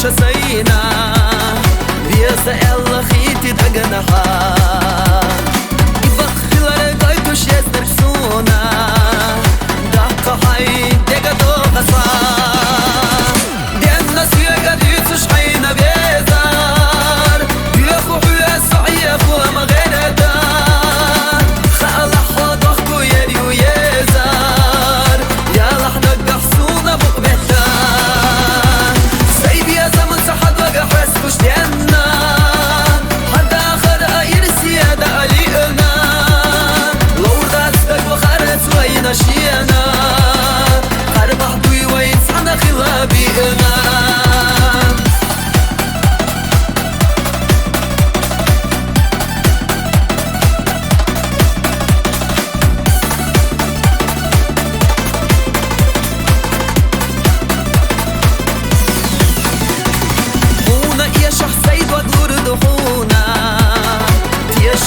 شسينا بيسا يلا خيتي دقنها يبخل رقايتوش يزنر سونا دقا حي دقا دوغا صا دينا سيقا ديتوش حينا بيزار بيخو حيا سعيف وما غير دار خالح وضخكو يري ويزار يالح نقا حسونا بقبتا سيب يا زمن سحد وقا حسكوش دينا حد آخر أيرسي يا دقاليقنا لور داستك وخارس وين شينا قرب حدوي وينسحنا خلابيقنا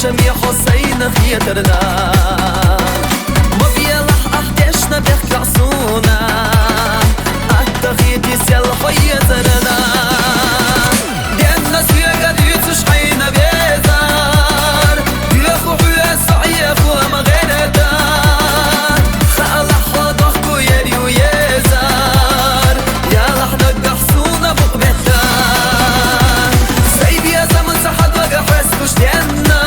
يا حسين خيترنا ما بيلح احتشنا بيحكي عصونا التخيط يسيل حية زرنا دي الناس يقعد يتش حينا بيزار بيخو حيا سعيف وما غير دار خالح وضحكو يري ويزار يالح نقع حسونا بقبتا سيب يا زمن سحد وقع حسكوش دينا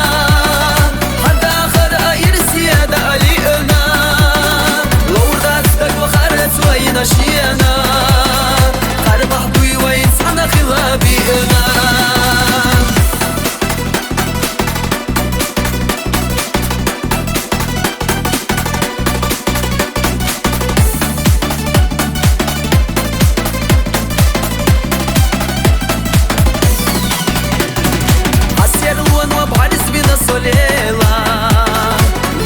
نشينا قرب حدوي وينسحنا خلابيقنا عسير الوان وبعرس بنا صليلة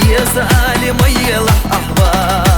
يا زالي ميلح أحباب